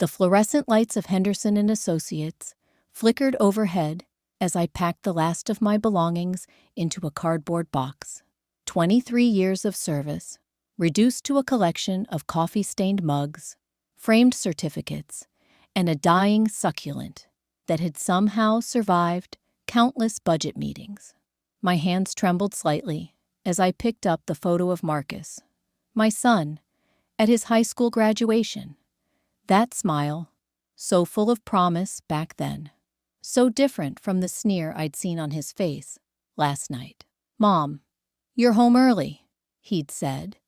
The fluorescent lights of Henderson and Associates flickered overhead as I packed the last of my belongings into a cardboard box. 23 years of service, reduced to a collection of coffee-stained mugs, framed certificates, and a dying succulent that had somehow survived countless budget meetings. My hands trembled slightly as I picked up the photo of Marcus, my son, at his high school graduation. That smile, so full of promise back then, so different from the sneer I'd seen on his face last night. "Mom, you're home early," he'd said,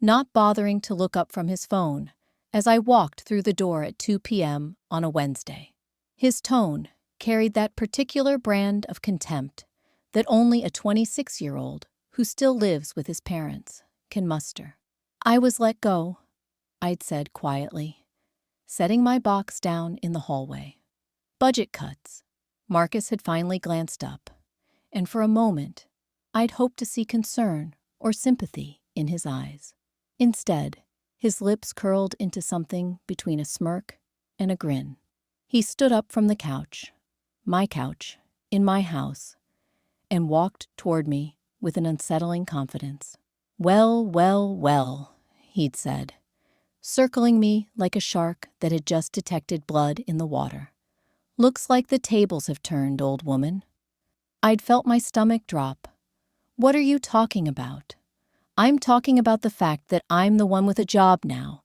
not bothering to look up from his phone as I walked through the door at 2 p.m. on a Wednesday. His tone carried that particular brand of contempt that only a 26-year-old who still lives with his parents can muster. "I was let go," I'd said quietly, setting my box down in the hallway. "Budget cuts." Marcus had finally glanced up, and for a moment, I'd hoped to see concern or sympathy in his eyes. Instead, his lips curled into something between a smirk and a grin. He stood up from the couch, my couch, in my house, and walked toward me with an unsettling confidence. "Well, well, well," he'd said, circling me like a shark that had just detected blood in the water. "Looks like the tables have turned, old woman." I'd felt my stomach drop. "What are you talking about?" "I'm talking about the fact that I'm the one with a job now.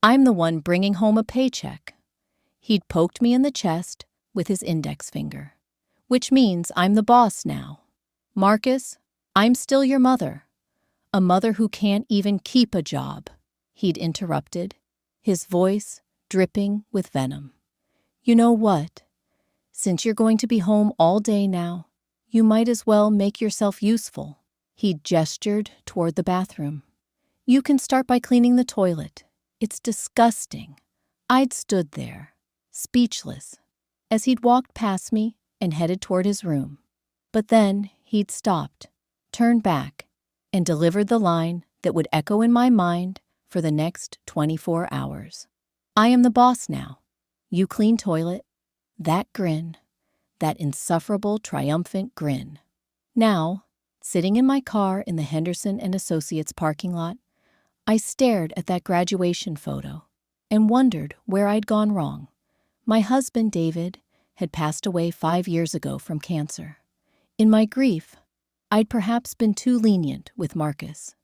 I'm the one bringing home a paycheck." He'd poked me in the chest with his index finger. "Which means I'm the boss now. Marcus, I'm still your mother. A mother who can't even keep a job," he'd interrupted, his voice dripping with venom. "You know what? Since you're going to be home all day now, you might as well make yourself useful." He'd gestured toward the bathroom. "You can start by cleaning the toilet. It's disgusting." I'd stood there, speechless, as he'd walked past me and headed toward his room. But then he'd stopped, turned back, and delivered the line that would echo in my mind for the next 24 hours. "I am the boss now. You clean toilet." That grin, that insufferable, triumphant grin. Now, sitting in my car in the Henderson and Associates parking lot, I stared at that graduation photo and wondered where I'd gone wrong. My husband, David, had passed away 5 years ago from cancer. In my grief, I'd perhaps been too lenient with Marcus.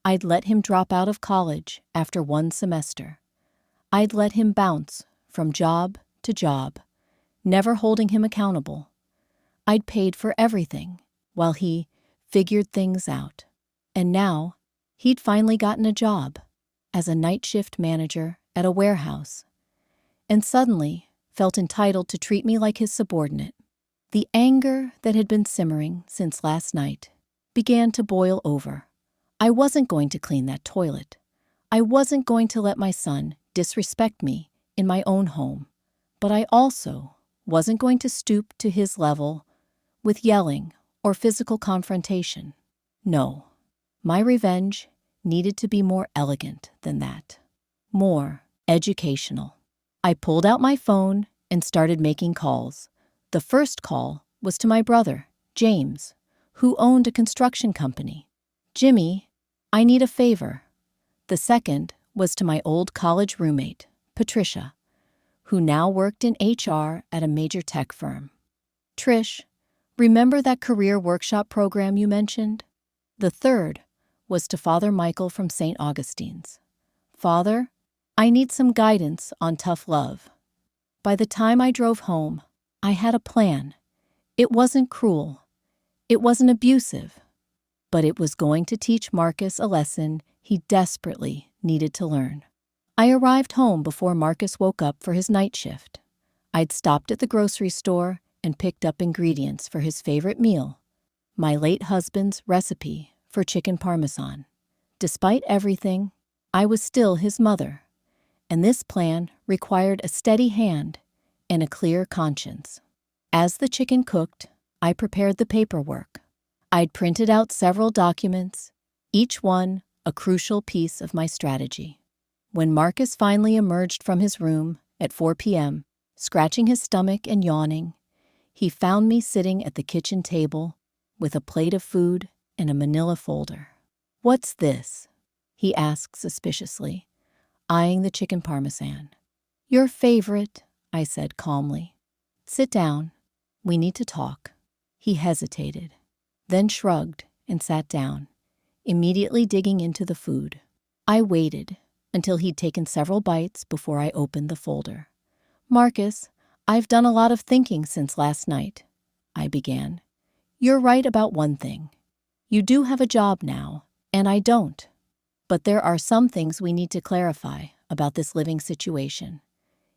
I'd let him drop out of college after 1 semester. I'd let him bounce from job to job, never holding him accountable. I'd paid for everything while he figured things out. And now, he'd finally gotten a job as a night shift manager at a warehouse, and suddenly felt entitled to treat me like his subordinate. The anger that had been simmering since last night began to boil over. I wasn't going to clean that toilet. I wasn't going to let my son disrespect me in my own home. But I also wasn't going to stoop to his level with yelling or physical confrontation. No, my revenge needed to be more elegant than that, more educational. I pulled out my phone and started making calls. The first call was to my brother, James, who owned a construction company. "Jimmy, I need a favor." The second was to my old college roommate, Patricia, who now worked in HR at a major tech firm. "Trish, remember that career workshop program you mentioned?" The third was to Father Michael from St. Augustine's. "Father, I need some guidance on tough love." By the time I drove home, I had a plan. It wasn't cruel. It wasn't abusive. But it was going to teach Marcus a lesson he desperately needed to learn. I arrived home before Marcus woke up for his night shift. I'd stopped at the grocery store and picked up ingredients for his favorite meal, my late husband's recipe for chicken parmesan. Despite everything, I was still his mother, and this plan required a steady hand and a clear conscience. As the chicken cooked, I prepared the paperwork. I'd printed out several documents, each one a crucial piece of my strategy. When Marcus finally emerged from his room At 4 p.m., scratching his stomach and yawning, he found me sitting at the kitchen table with a plate of food and a manila folder. "What's this?" he asked suspiciously, eyeing the chicken parmesan. "Your favorite," I said calmly. "Sit down. We need to talk." He hesitated, then shrugged and sat down, immediately digging into the food. I waited until he'd taken several bites before I opened the folder. "Marcus, I've done a lot of thinking since last night," I began. "You're right about one thing. You do have a job now, and I don't. But there are some things we need to clarify about this living situation."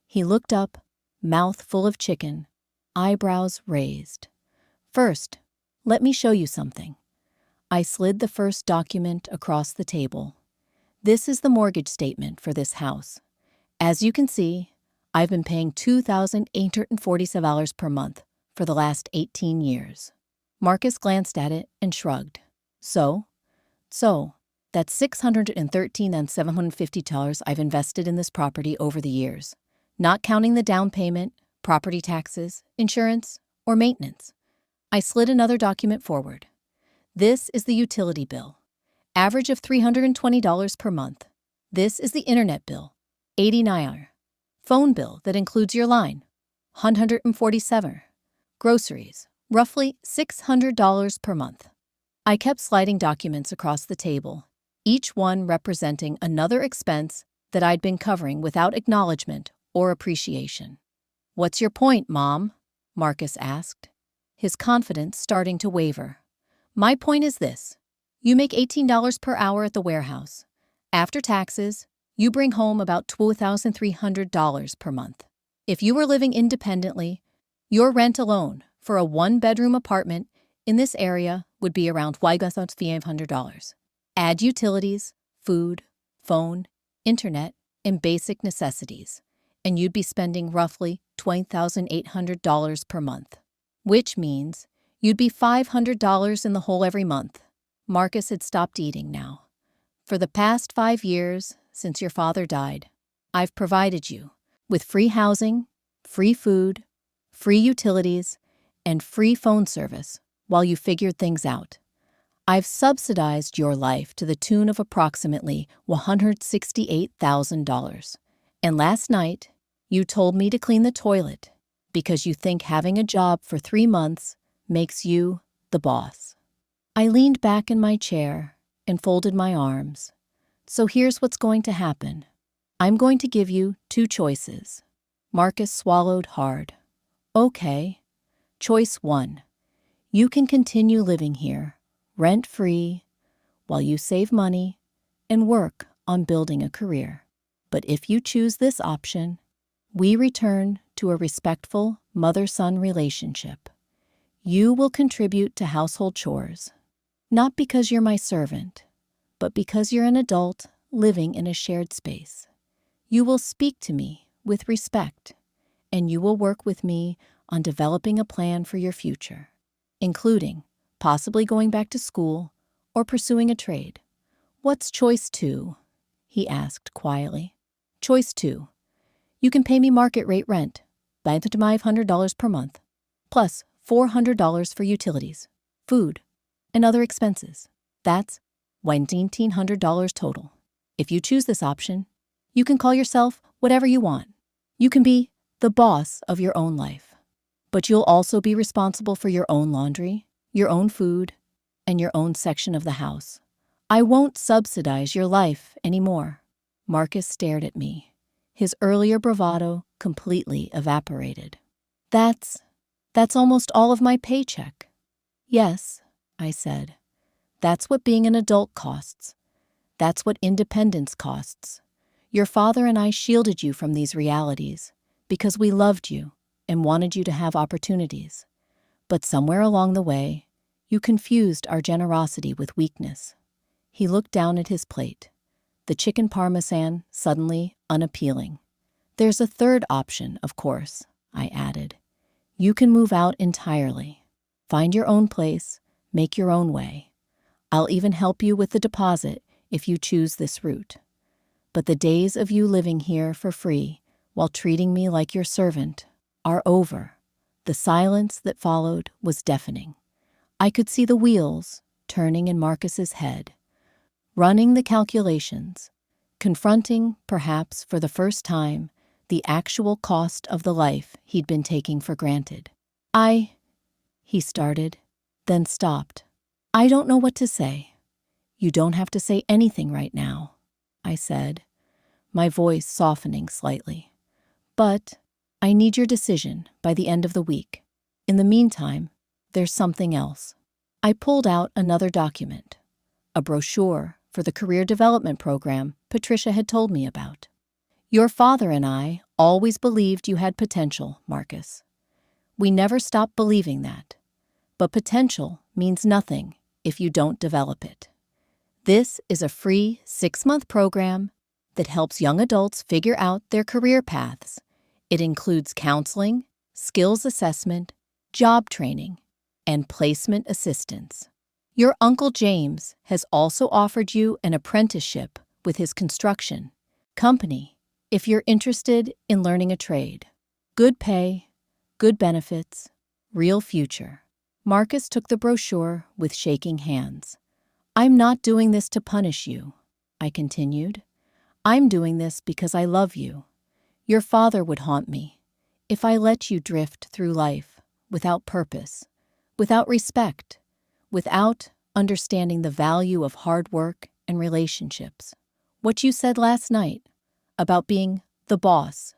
He looked up, mouth full of chicken, eyebrows raised. "First, let me show you something." I slid the first document across the table. "This is the mortgage statement for this house. As you can see, I've been paying $2,847 per month for the last 18 years. Marcus glanced at it and shrugged. So, that's $613,750 I've invested in this property over the years, not counting the down payment, property taxes, insurance, or maintenance." I slid another document forward. "This is the utility bill, average of $320 per month. This is the internet bill, $89. Phone bill that includes your line, $147. Groceries, roughly $600 per month." I kept sliding documents across the table, each one representing another expense that I'd been covering without acknowledgement or appreciation. "What's your point, Mom?" Marcus asked, his confidence starting to waver. "My point is this. You make $18 per hour at the warehouse. After taxes, you bring home about $2,300 per month. If you were living independently, your rent alone for a one-bedroom apartment in this area would be around $500. Add utilities, food, phone, internet, and basic necessities, and you'd be spending roughly $20,800 per month, which means you'd be $500 in the hole every month." Marcus had stopped eating now. "For the past 5 years, since your father died, I've provided you with free housing, free food, free utilities, and free phone service while you figured things out. I've subsidized your life to the tune of approximately $168,000. And last night, you told me to clean the toilet because you think having a job for 3 months makes you the boss." I leaned back in my chair and folded my arms. "So here's what's going to happen. I'm going to give you 2 choices." Marcus swallowed hard. "Okay. Choice 1. You can continue living here, rent-free, while you save money and work on building a career. But if you choose this option, we return to a respectful mother-son relationship. You will contribute to household chores, not because you're my servant, but because you're an adult living in a shared space. You will speak to me with respect, and you will work with me on developing a plan for your future, including possibly going back to school or pursuing a trade." "What's choice 2? He asked quietly. "Choice 2. You can pay me market rate rent, $500 per month, plus $400 for utilities, food, and other expenses. That's $1,900 total. If you choose this option, you can call yourself whatever you want. You can be the boss of your own life. But you'll also be responsible for your own laundry, your own food, and your own section of the house. I won't subsidize your life anymore." Marcus stared at me, his earlier bravado completely evaporated. That's almost all of my paycheck." "Yes," I said. "That's what being an adult costs. That's what independence costs. Your father and I shielded you from these realities because we loved you and wanted you to have opportunities. But somewhere along the way, you confused our generosity with weakness." He looked down at his plate, the chicken parmesan suddenly unappealing. "There's a third option, of course," I added. "You can move out entirely. Find your own place, make your own way. I'll even help you with the deposit if you choose this route. But the days of you living here for free while treating me like your servant, are over. The silence that followed was deafening. I could see the wheels turning in Marcus's head, running the calculations, confronting, perhaps for the first time, the actual cost of the life he'd been taking for granted. He started, then stopped. I don't know what to say. You don't have to say anything right now, I said, my voice softening slightly. But I need your decision by the end of the week. In the meantime, there's something else. I pulled out another document, a brochure for the career development program Patricia had told me about. Your father and I always believed you had potential, Marcus. We never stopped believing that. But potential means nothing if you don't develop it. This is a free 6-month program that helps young adults figure out their career paths. It includes counseling, skills assessment, job training, and placement assistance. Your Uncle James has also offered you an apprenticeship with his construction company if you're interested in learning a trade. Good pay, good benefits, real future. Marcus took the brochure with shaking hands. I'm not doing this to punish you, I continued. I'm doing this because I love you. Your father would haunt me if I let you drift through life without purpose, without respect, without understanding the value of hard work and relationships. What you said last night about being the boss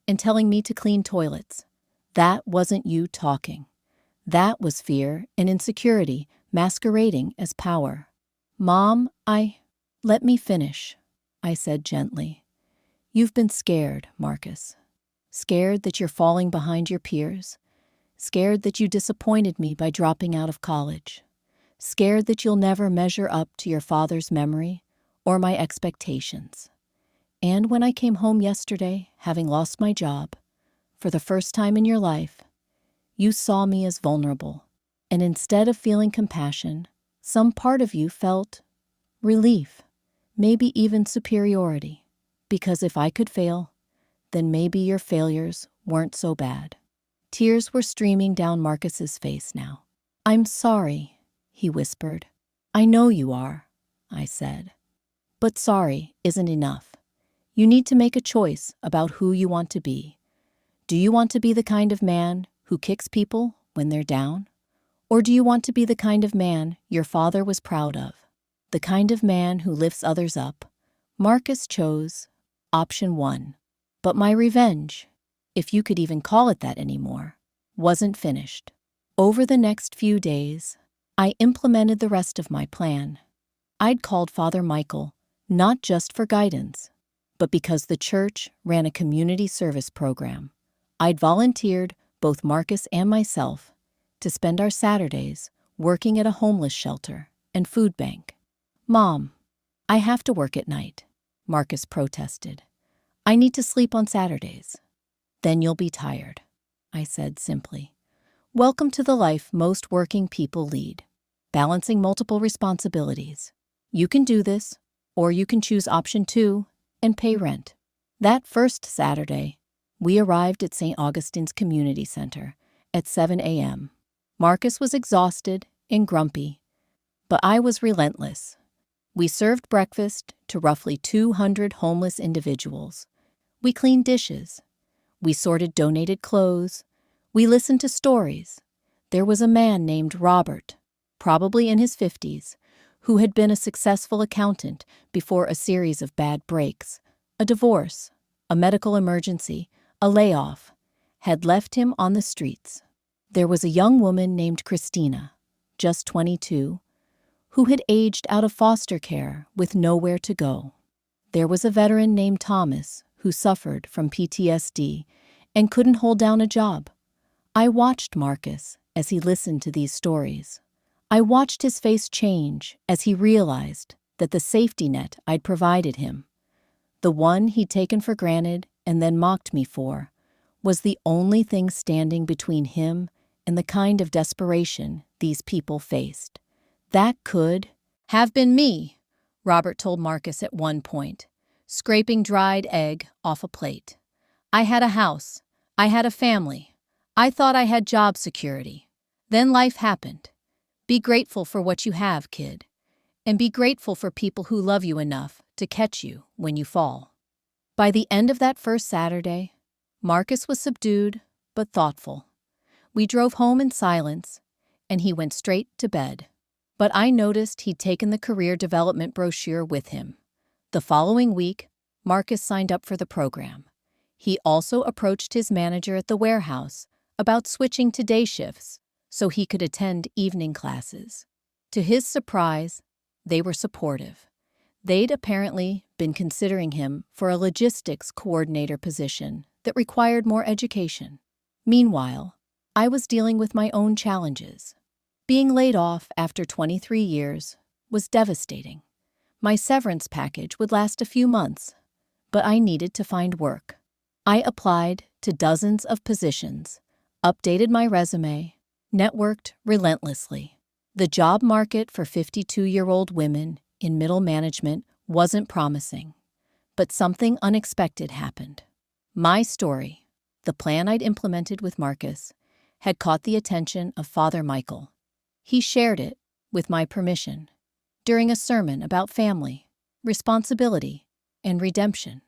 and telling me to clean toilets, that wasn't you talking. That was fear and insecurity masquerading as power. Mom, let me finish, I said gently. You've been scared, Marcus. Scared that you're falling behind your peers. Scared that you disappointed me by dropping out of college. Scared that you'll never measure up to your father's memory or my expectations. And when I came home yesterday, having lost my job, for the first time in your life, you saw me as vulnerable, and instead of feeling compassion, some part of you felt relief, maybe even superiority, because if I could fail, then maybe your failures weren't so bad. Tears were streaming down Marcus's face now. I'm sorry, he whispered. I know you are, I said. But sorry isn't enough. You need to make a choice about who you want to be. Do you want to be the kind of man who kicks people when they're down? Or do you want to be the kind of man your father was proud of? The kind of man who lifts others up? Marcus chose option 1. But my revenge, if you could even call it that anymore, wasn't finished. Over the next few days, I implemented the rest of my plan. I'd called Father Michael, not just for guidance, but because the church ran a community service program. I'd volunteered both Marcus and myself to spend our Saturdays working at a homeless shelter and food bank. Mom, I have to work at night, Marcus protested. I need to sleep on Saturdays. Then you'll be tired, I said simply. Welcome to the life most working people lead, balancing multiple responsibilities. You can do this, or you can choose option 2 and pay rent. That first Saturday, we arrived at St. Augustine's Community Center at 7 a.m. Marcus was exhausted and grumpy, but I was relentless. We served breakfast to roughly 200 homeless individuals. We cleaned dishes. We sorted donated clothes. We listened to stories. There was a man named Robert, probably in his 50s, who had been a successful accountant before a series of bad breaks, a divorce, a medical emergency, a layoff, had left him on the streets. There was a young woman named Christina, just 22, who had aged out of foster care with nowhere to go. There was a veteran named Thomas who suffered from PTSD and couldn't hold down a job. I watched Marcus as he listened to these stories. I watched his face change as he realized that the safety net I'd provided him, the one he'd taken for granted and then mocked me for, was the only thing standing between him and the kind of desperation these people faced. That could have been me, Robert told Marcus at one point, scraping dried egg off a plate. I had a house. I had a family. I thought I had job security. Then life happened. Be grateful for what you have, kid. And be grateful for people who love you enough to catch you when you fall. By the end of that first Saturday, Marcus was subdued but thoughtful. We drove home in silence, and he went straight to bed. But I noticed he'd taken the career development brochure with him. The following week, Marcus signed up for the program. He also approached his manager at the warehouse about switching to day shifts so he could attend evening classes. To his surprise, they were supportive. They'd apparently been considering him for a logistics coordinator position that required more education. Meanwhile, I was dealing with my own challenges. Being laid off after 23 years was devastating. My severance package would last a few months, but I needed to find work. I applied to dozens of positions, updated my resume, networked relentlessly. The job market for 52-year-old women in middle management wasn't promising, but something unexpected happened. My story, the plan I'd implemented with Marcus, had caught the attention of Father Michael. He shared it, with my permission, during a sermon about family, responsibility, and redemption.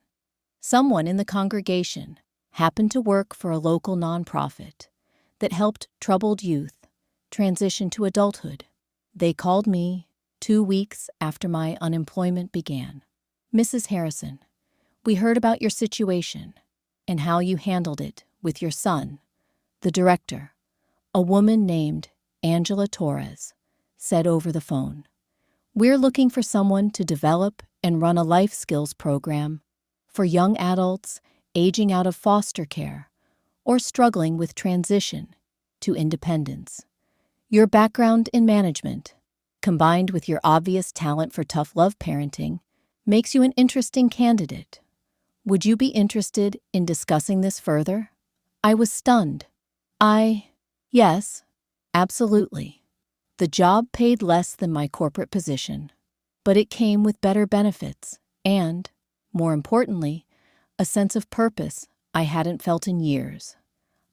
Someone in the congregation happened to work for a local nonprofit that helped troubled youth transition to adulthood. They called me 2 weeks after my unemployment began. "Mrs. Harrison, we heard about your situation and how you handled it with your son." The director, a woman named Angela Torres, said over the phone, "We're looking for someone to develop and run a life skills program for young adults aging out of foster care or struggling with transition to independence. Your background in management, combined with your obvious talent for tough love parenting, makes you an interesting candidate. Would you be interested in discussing this further?" I was stunned. Yes, absolutely. The job paid less than my corporate position, but it came with better benefits and, more importantly, a sense of purpose I hadn't felt in years.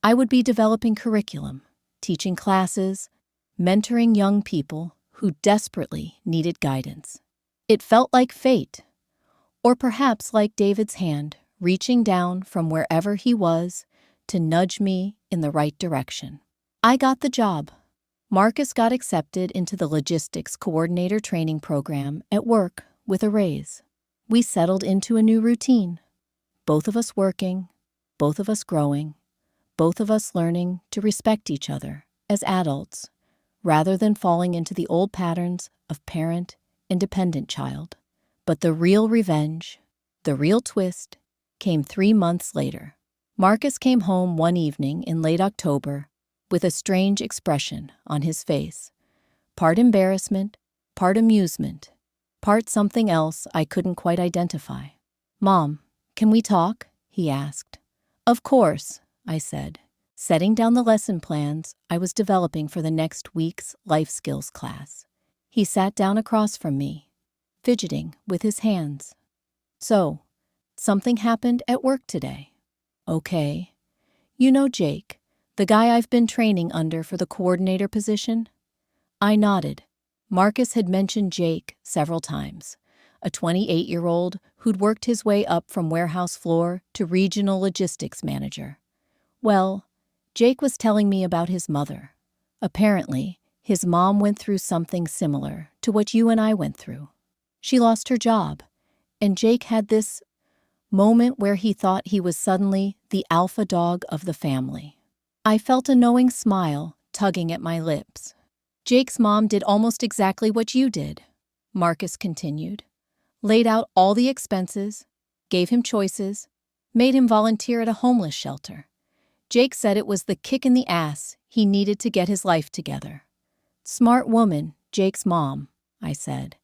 I would be developing curriculum, teaching classes, mentoring young people who desperately needed guidance. It felt like fate, or perhaps like David's hand reaching down from wherever he was to nudge me in the right direction. I got the job. Marcus got accepted into the logistics coordinator training program at work with a raise. We settled into a new routine. Both of us working, both of us growing, both of us learning to respect each other as adults, rather than falling into the old patterns of parent and dependent child. But the real revenge, the real twist, came 3 months later. Marcus came home one evening in late October with a strange expression on his face, part embarrassment, part amusement, part something else I couldn't quite identify. "Mom, can we talk?" he asked. "Of course," I said, setting down the lesson plans I was developing for the next week's life skills class. He sat down across from me, fidgeting with his hands. "So, something happened at work today." "Okay. You know Jake, the guy I've been training under for the coordinator position?" I nodded. Marcus had mentioned Jake several times, a 28-year-old who'd worked his way up from warehouse floor to regional logistics manager. Well, Jake was telling me about his mother. Apparently, his mom went through something similar to what you and I went through. She lost her job, and Jake had this moment where he thought he was suddenly the alpha dog of the family. I felt a knowing smile tugging at my lips. "Jake's mom did almost exactly what you did," Marcus continued. "Laid out all the expenses, gave him choices, made him volunteer at a homeless shelter. Jake said it was the kick in the ass he needed to get his life together." "Smart woman, Jake's mom," I said.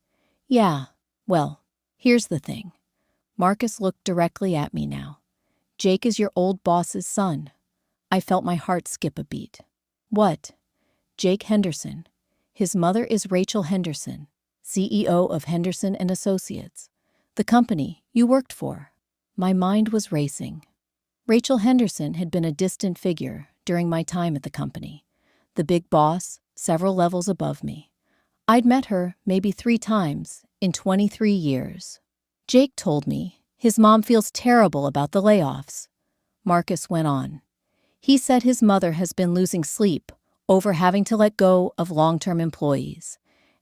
"Yeah, well, here's the thing." Marcus looked directly at me now. "Jake is your old boss's son." I felt my heart skip a beat. "What?" "Jake Henderson. His mother is Rachel Henderson, CEO of Henderson and Associates, the company you worked for." My mind was racing. Rachel Henderson had been a distant figure during my time at the company, the big boss several levels above me. I'd met her maybe 3 times in 23 years. Jake told me his mom feels terrible about the layoffs. Marcus went on. He said his mother has been losing sleep over having to let go of long-term employees.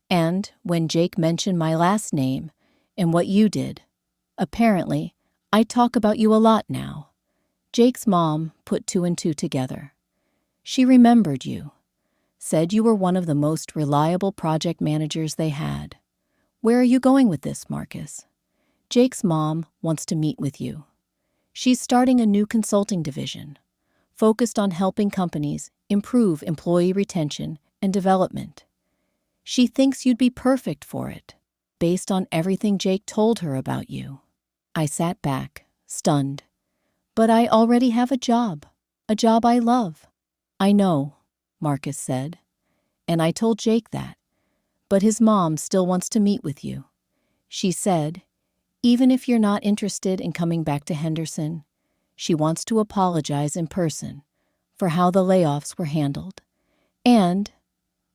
And when Jake mentioned my last name and what you did, apparently, I talk about you a lot now. Jake's mom put 2 and 2 together. She remembered you, said you were one of the most reliable project managers they had. Where are you going with this, Marcus? Jake's mom wants to meet with you. She's starting a new consulting division, focused on helping companies improve employee retention and development. She thinks you'd be perfect for it, based on everything Jake told her about you. I sat back, stunned. But I already have a job I love. I know, Marcus said, and I told Jake that. But his mom still wants to meet with you. She said, even if you're not interested in coming back to Henderson, she wants to apologize in person for how the layoffs were handled. And,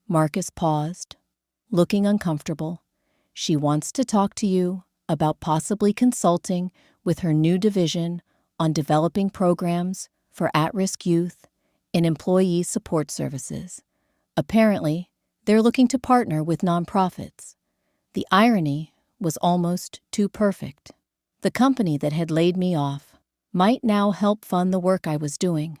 Marcus paused, looking uncomfortable, she wants to talk to you about possibly consulting with her new division on developing programs for at-risk youth and employee support services. Apparently, they're looking to partner with nonprofits. The irony was almost too perfect. The company that had laid me off might now help fund the work I was doing,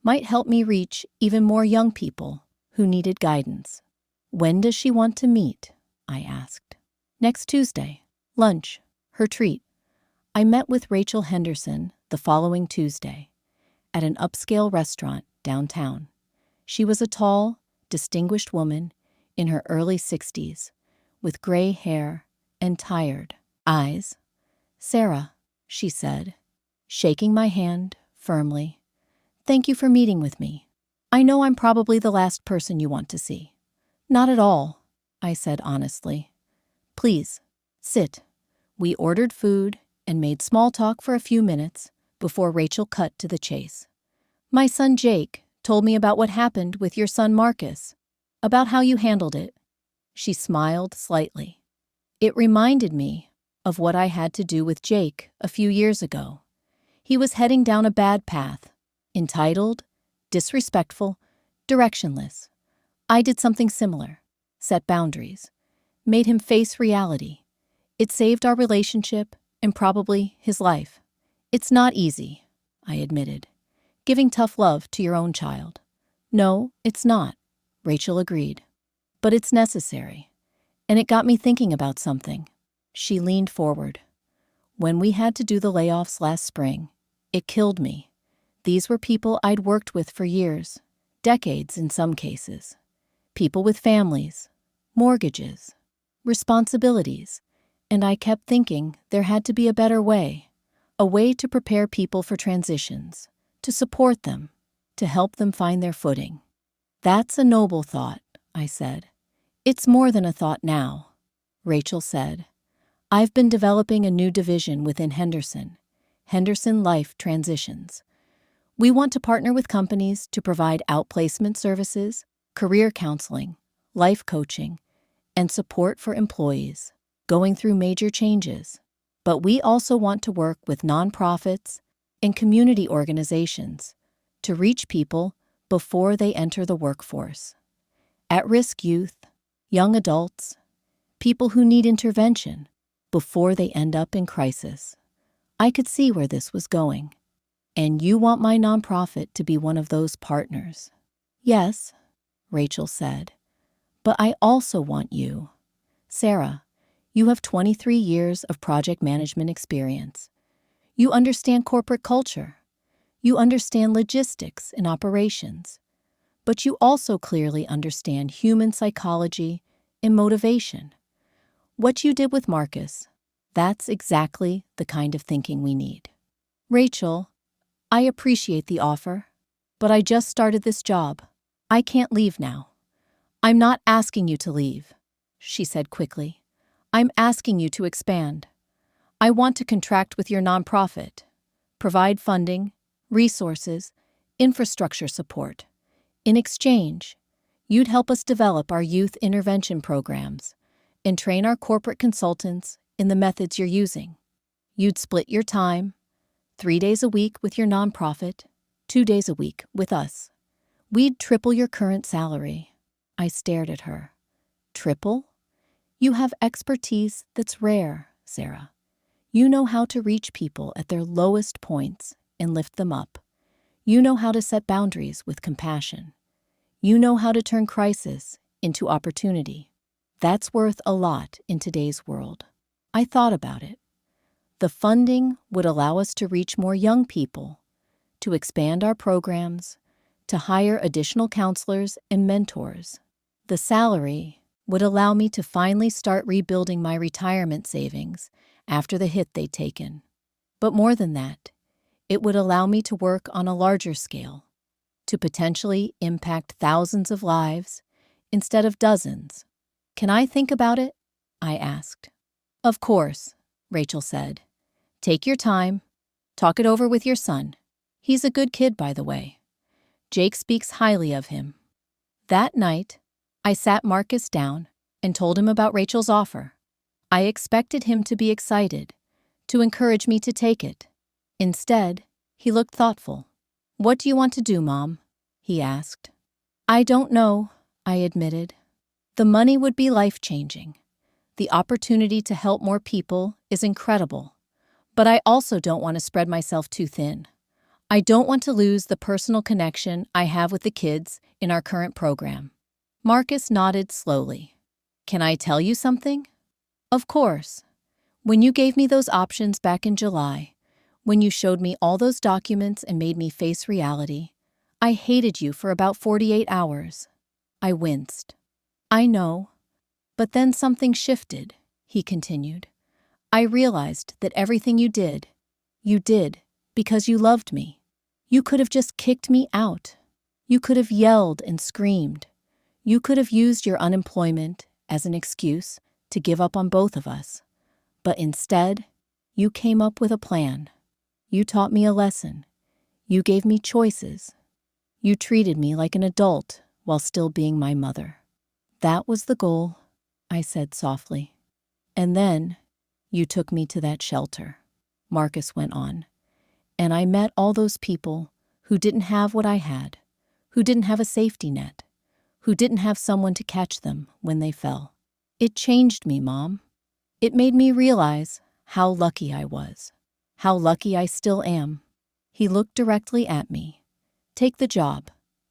might help me reach even more young people who needed guidance. When does she want to meet? I asked. Next Tuesday. Lunch. Her treat. I met with Rachel Henderson the following Tuesday at an upscale restaurant downtown. She was a tall, distinguished woman in her early 60s, with gray hair and tired eyes. Sarah, she said, shaking my hand firmly. Thank you for meeting with me. I know I'm probably the last person you want to see. Not at all, I said honestly. Please, sit. We ordered food and made small talk for a few minutes before Rachel cut to the chase. My son Jake told me about what happened with your son Marcus, about how you handled it. She smiled slightly. It reminded me of what I had to do with Jake a few years ago. He was heading down a bad path, entitled, disrespectful, directionless. I did something similar, set boundaries, made him face reality. It saved our relationship and probably his life. It's not easy, I admitted, giving tough love to your own child. No, it's not, Rachel agreed. But it's necessary. And it got me thinking about something. She leaned forward. When we had to do the layoffs last spring, it killed me. These were people I'd worked with for years, decades in some cases. People with families, mortgages, responsibilities. And I kept thinking there had to be a better way, a way to prepare people for transitions, to support them, to help them find their footing. That's a noble thought, I said. It's more than a thought now, Rachel said. I've been developing a new division within Henderson, Henderson Life Transitions. We want to partner with companies to provide outplacement services, career counseling, life coaching, and support for employees going through major changes. But we also want to work with nonprofits and community organizations to reach people before they enter the workforce. At-risk youth, young adults, people who need intervention before they end up in crisis. I could see where this was going. And you want my nonprofit to be one of those partners. Yes, Rachel said, but I also want you. Sarah, you have 23 years of project management experience. You understand corporate culture. You understand logistics and operations. But you also clearly understand human psychology and motivation. What you did with Marcus, that's exactly the kind of thinking we need. Rachel, I appreciate the offer, but I just started this job. I can't leave now. I'm not asking you to leave, she said quickly. I'm asking you to expand. I want to contract with your nonprofit, provide funding, resources, infrastructure support. In exchange, you'd help us develop our youth intervention programs and train our corporate consultants in the methods you're using. You'd split your time, 3 days a week with your nonprofit, 2 days a week with us. We'd triple your current salary. I stared at her. Triple? You have expertise that's rare, Sarah. You know how to reach people at their lowest points and lift them up. You know how to set boundaries with compassion. You know how to turn crisis into opportunity. That's worth a lot in today's world. I thought about it. The funding would allow us to reach more young people, to expand our programs, to hire additional counselors and mentors. The salary would allow me to finally start rebuilding my retirement savings after the hit they'd taken. But more than that, it would allow me to work on a larger scale, to potentially impact thousands of lives instead of dozens. Can I think about it? I asked. Of course, Rachel said. Take your time. Talk it over with your son. He's a good kid, by the way. Jake speaks highly of him. That night, I sat Marcus down and told him about Rachel's offer. I expected him to be excited, to encourage me to take it. Instead, he looked thoughtful. What do you want to do, Mom? He asked. I don't know, I admitted. The money would be life-changing. The opportunity to help more people is incredible. But I also don't want to spread myself too thin. I don't want to lose the personal connection I have with the kids in our current program. Marcus nodded slowly. Can I tell you something? Of course. When you gave me those options back in July, when you showed me all those documents and made me face reality, I hated you for about 48 hours. I winced. I know. But then something shifted, he continued. I realized that everything you did because you loved me. You could have just kicked me out. You could have yelled and screamed. You could have used your unemployment as an excuse to give up on both of us. But instead, you came up with a plan. You taught me a lesson. You gave me choices. You treated me like an adult while still being my mother. That was the goal, I said softly. And then you took me to that shelter, Marcus went on. And I met all those people who didn't have what I had, who didn't have a safety net, who didn't have someone to catch them when they fell. It changed me, Mom. It made me realize how lucky I was, how lucky I still am. He looked directly at me. Take the job,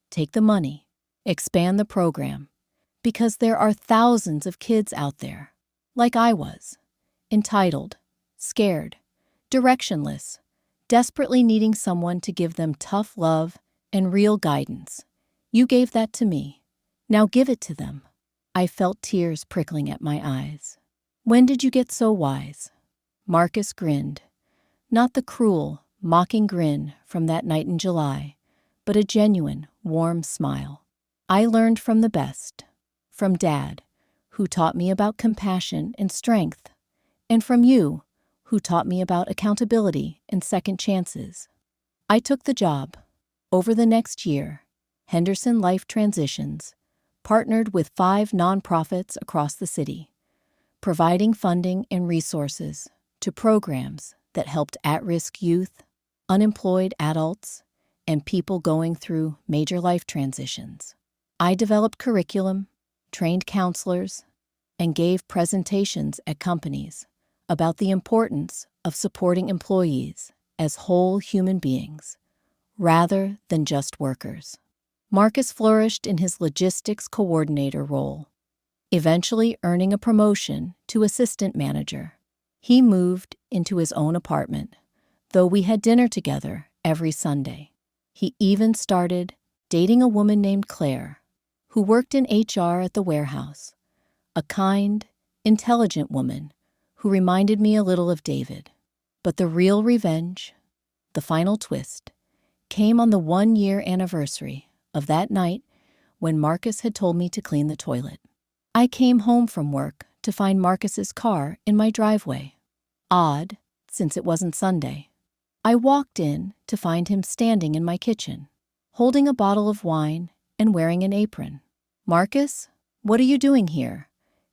take the money, expand the program, because there are thousands of kids out there, like I was, entitled, scared, directionless, desperately needing someone to give them tough love and real guidance. You gave that to me. Now give it to them. I felt tears prickling at my eyes. When did you get so wise? Marcus grinned. Not the cruel, mocking grin from that night in July, but a genuine, warm smile. I learned from the best. From Dad, who taught me about compassion and strength, and from you, who taught me about accountability and second chances. I took the job. Over the next year, Henderson Life Transitions partnered with 5 nonprofits across the city, providing funding and resources to programs that helped at-risk youth, unemployed adults, and people going through major life transitions. I developed curriculum, trained counselors, and gave presentations at companies about the importance of supporting employees as whole human beings, rather than just workers. Marcus flourished in his logistics coordinator role, eventually earning a promotion to assistant manager. He moved into his own apartment, though we had dinner together every Sunday. He even started dating a woman named Claire, who worked in HR at the warehouse, a kind, intelligent woman who reminded me a little of David. But the real revenge, the final twist, came on the 1-year anniversary of that night when Marcus had told me to clean the toilet. I came home from work to find Marcus's car in my driveway. Odd, since it wasn't Sunday. I walked in to find him standing in my kitchen, holding a bottle of wine and wearing an apron. "Marcus, what are you doing here?"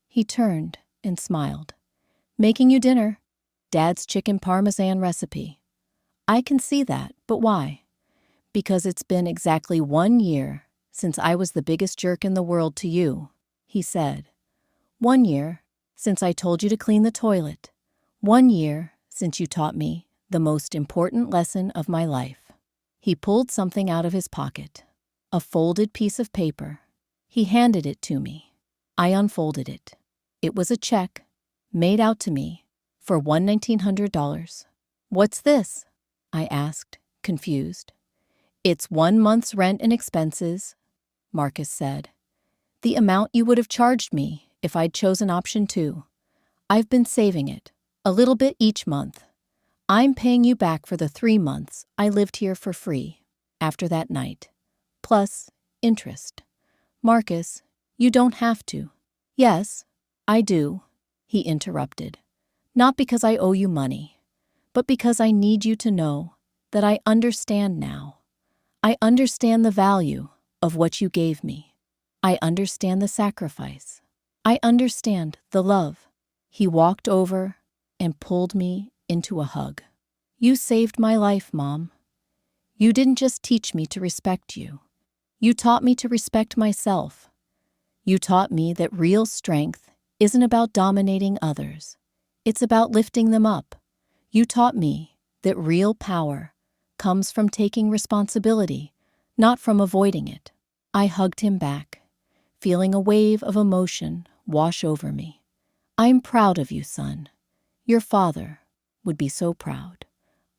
He turned and smiled. "Making you dinner. Dad's chicken parmesan recipe." "I can see that, but why?" "Because it's been exactly 1 year since I was the biggest jerk in the world to you," he said. 1 year since I told you to clean the toilet. 1 year since you taught me the most important lesson of my life." He pulled something out of his pocket, a folded piece of paper. He handed it to me. I unfolded it. It was a check, made out to me, for $1,900. "What's this?" I asked, confused. "It's 1 month's rent and expenses," Marcus said. "The amount you would have charged me if I'd chosen option 2. I've been saving it, a little bit each month. I'm paying you back for the 3 months I lived here for free after that night, plus interest." "Marcus, you don't have to." "Yes, I do," he interrupted. "Not because I owe you money, but because I need you to know that I understand now. I understand the value of what you gave me. I understand the sacrifice. I understand the love." He walked over and pulled me into a hug. "You saved my life, Mom. You didn't just teach me to respect you. You taught me to respect myself. You taught me that real strength isn't about dominating others. It's about lifting them up. You taught me that real power comes from taking responsibility, not from avoiding it." I hugged him back, feeling a wave of emotion wash over me. "I'm proud of you, son. Your father would be so proud."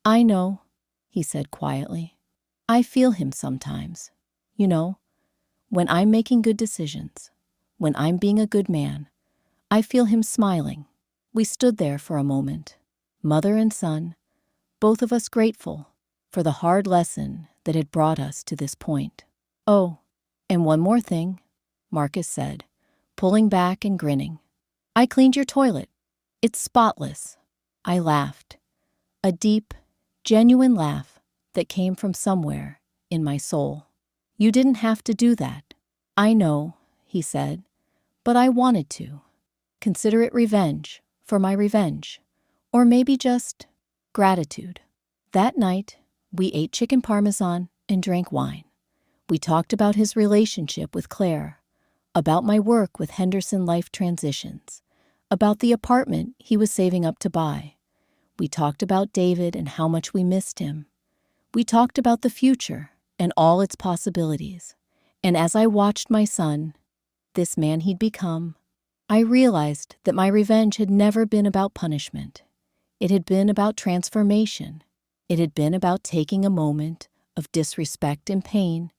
"I know," he said quietly. "I feel him sometimes. You know, when I'm making good decisions, when I'm being a good man, I feel him smiling." We stood there for a moment, mother and son, both of us grateful for the hard lesson that had brought us to this point. "Oh, and one more thing," Marcus said, pulling back and grinning. "I cleaned your toilet. It's spotless." I laughed, a deep, genuine laugh that came from somewhere in my soul. "You didn't have to do that." "I know," he said, "but I wanted to. Consider it revenge for my revenge, or maybe just gratitude." That night, we ate chicken parmesan and drank wine. We talked about his relationship with Claire, about my work with Henderson Life Transitions, about the apartment he was saving up to buy. We talked about David and how much we missed him. We talked about the future and all its possibilities. And as I watched my son, this man he'd become, I realized that my revenge had never been about punishment. It had been about transformation. It had been about taking a moment of disrespect and pain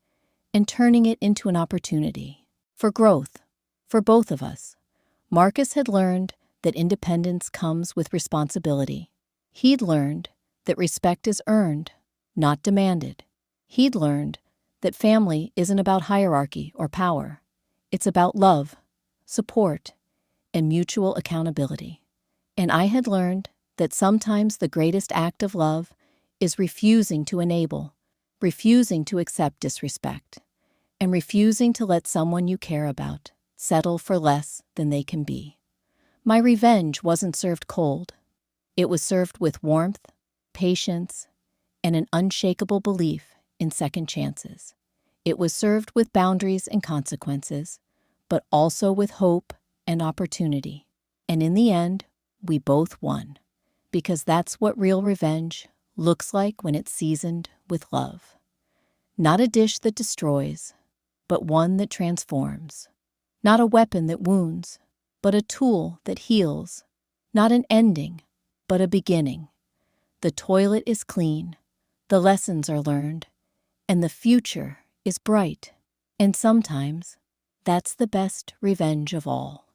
and turning it into an opportunity for growth for both of us. Marcus had learned that independence comes with responsibility. He'd learned that respect is earned, not demanded. He'd learned that family isn't about hierarchy or power. It's about love, support, and mutual accountability. And I had learned that sometimes the greatest act of love is refusing to enable, refusing to accept disrespect, and refusing to let someone you care about settle for less than they can be. My revenge wasn't served cold. It was served with warmth, patience, and an unshakable belief in second chances. It was served with boundaries and consequences, but also with hope and opportunity. And in the end, we both won, because that's what real revenge looks like when it's seasoned with love. Not a dish that destroys, but one that transforms. Not a weapon that wounds, but a tool that heals. Not an ending, but a beginning. The toilet is clean, the lessons are learned, and the future is bright. And sometimes, that's the best revenge of all.